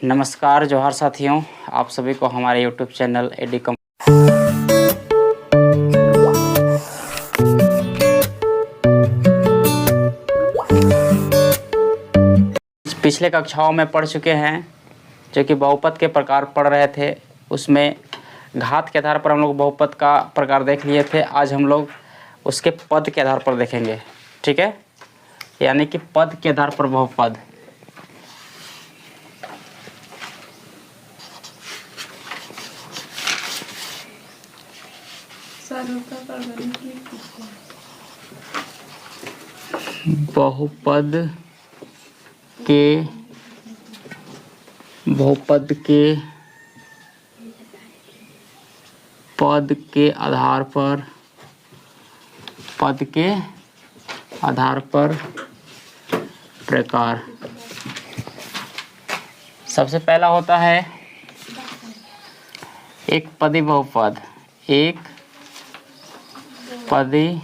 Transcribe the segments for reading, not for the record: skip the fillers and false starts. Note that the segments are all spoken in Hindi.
नमस्कार जोहार साथियों, आप सभी को हमारे यूट्यूब चैनल एडीकम पिछले कक्षाओं में पढ़ चुके हैं, जो कि बहुपद के प्रकार पढ़ रहे थे। उसमें घात के आधार पर हम लोग बहुपद का प्रकार देख लिए थे। आज हम लोग उसके पद के आधार पर देखेंगे, ठीक है, यानी कि पद के आधार पर बहुपद। बहुपद के पद के आधार पर प्रकार। सबसे पहला होता है एक पदी बहुपद। एक पदी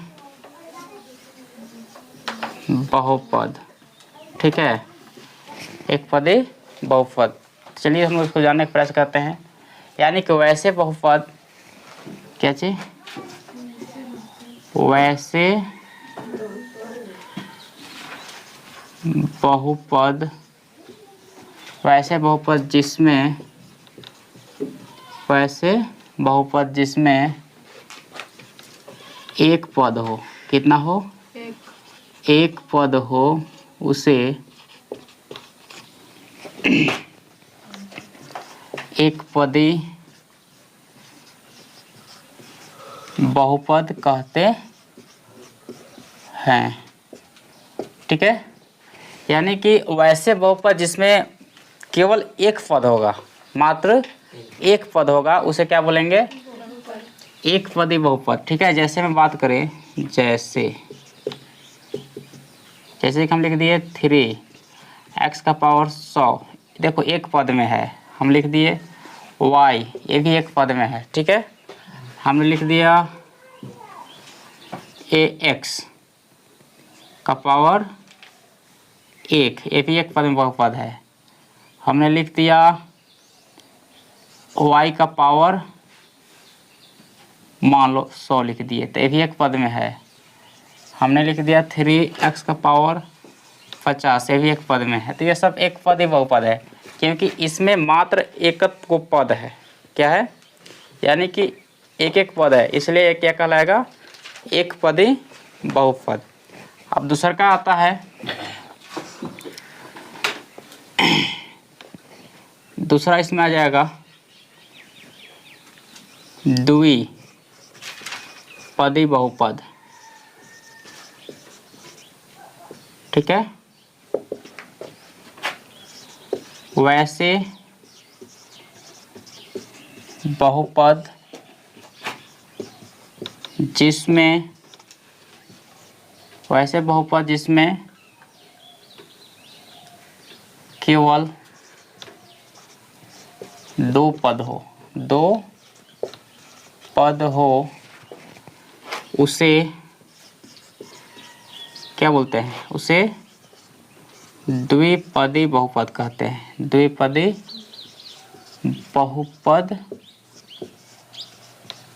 बहुपद, ठीक है, एक पदी बहुपद। चलिए हम उसको जानने का प्रयास करते हैं। यानी कि वैसे बहुपद, क्या चीज, वैसे बहुपद जिसमें एक पद हो। कितना हो? एक पद हो, उसे एक पदी बहुपद कहते हैं, ठीक है। यानी कि वैसे बहुपद जिसमें केवल एक पद होगा, मात्र एक पद होगा, उसे क्या बोलेंगे? एक पदी बहुपद, ठीक है। जैसे में बात करें, जैसे कि हम लिख दिए 3x का पावर 100, देखो एक पद में है। हम लिख दिए y, ये भी एक पद में है, ठीक है। हमने लिख दिया ax का पावर 1, ये भी एक पद में बहुपद है। हमने लिख दिया y का पावर मान लो 100 लिख दिए, तो ये भी एक पद में है। हमने लिख दिया 3x का पावर 50, ये भी एक पद में है। तो ये सब एक पदी बहुपद है, क्योंकि इसमें मात्र एक को पद है। क्या है? यानी कि एक एक पद है, इसलिए ये क्या कहलाएगा? एक पदी बहुपद। अब दूसरा का आता है, दूसरा इसमें आ जाएगा द्विपदी बहुपद, ठीक है। वैसे बहुपद जिसमें केवल दो पद हो, उसे क्या बोलते हैं? उसे द्विपदी बहुपद कहते हैं। द्विपदी बहुपद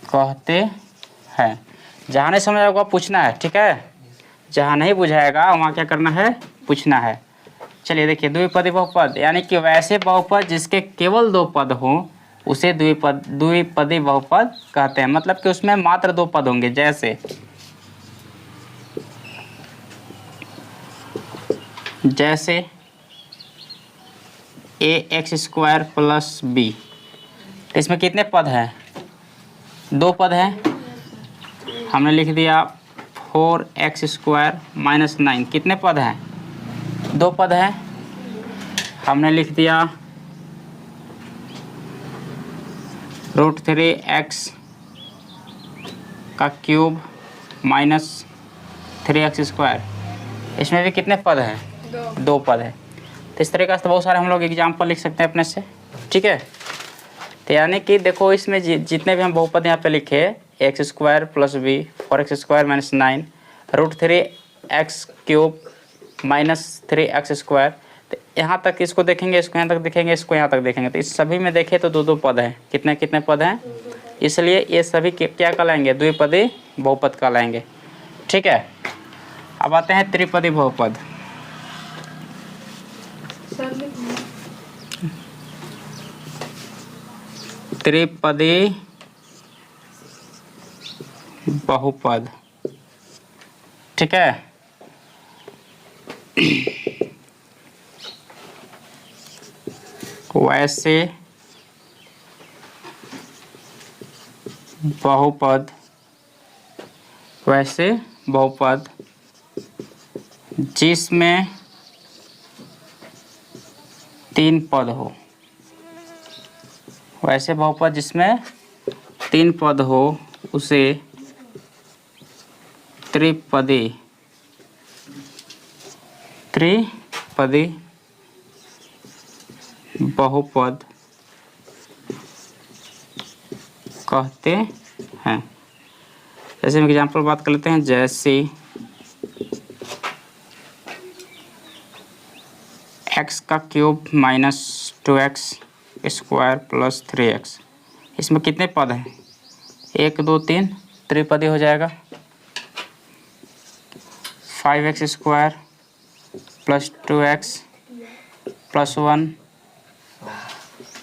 कहते हैं। जहाँ नहीं समझ आएगा पूछना है, ठीक है। जहाँ नहीं बुझाएगा वहाँ क्या करना है? पूछना है। चलिए देखिए, द्विपदी बहुपद यानी कि वैसे बहुपद जिसके केवल दो पद हों, उसे द्विपदी बहुपद कहते हैं। मतलब कि उसमें मात्र दो पद होंगे। जैसे ax² प्लस b, इसमें कितने पद हैं? दो पद हैं। हमने लिख दिया 4x² माइनस 9, कितने पद हैं? दो पद हैं। हमने लिख दिया √3x का क्यूब माइनस 3x², इसमें भी कितने पद हैं? दो पद है। तो इस तरीके से बहुत सारे हम लोग एग्जाम्पल लिख सकते हैं अपने से, ठीक है। तो यानी कि देखो, इसमें जितने भी हम बहुपद यहाँ पे लिखे, x² plus b, 4x² minus 9, √3x³ minus 3x², तो यहाँ तक इसको देखेंगे, इसको यहाँ तक देखेंगे, इसको यहाँ तक देखेंगे, तो इस सभी में देखें तो दो दो पद हैं। कितने कितने पद हैं? इसलिए ये सभी क्या कहलाएंगे? द्विपदी बहुपद कहलाएंगे। ठीक है, अब आते हैं त्रिपदी बहुपद। त्रिपदी बहुपद, ठीक है। वैसे बहुपद, वैसे बहुपद जिसमें तीन पद हो, वैसे बहुपद जिसमें तीन पद हो उसे त्रिपदी, त्रिपदी बहुपद कहते हैं। जैसे हम एग्जाम्पल बात कर लेते हैं, जैसे x का cube minus 2x square plus 3x, इसमें कितने पद हैं? 1 2 3, त्रिपदी हो जाएगा। 5x square plus 2x plus 1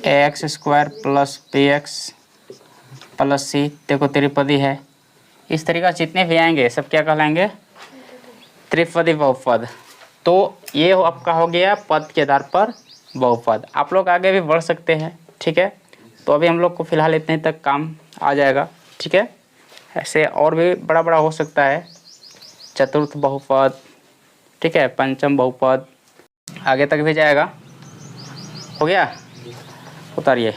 ax square plus bx plus c, देखो त्रिपदी है। इस तरीका जितने भी आएंगे सब क्या कहलाएंगे? त्रिपदी बहुपद। तो ये आपका हो गया पद के आधार पर बहुपद। आप लोग आगे भी बढ़ सकते हैं, ठीक है। तो अभी हम लोग को फिलहाल इतने तक काम आ जाएगा, ठीक है। ऐसे और भी बड़ा बड़ा हो सकता है, चतुर्थ बहुपद, ठीक है, पंचम बहुपद, आगे तक भी जाएगा। हो गया, उतारिए।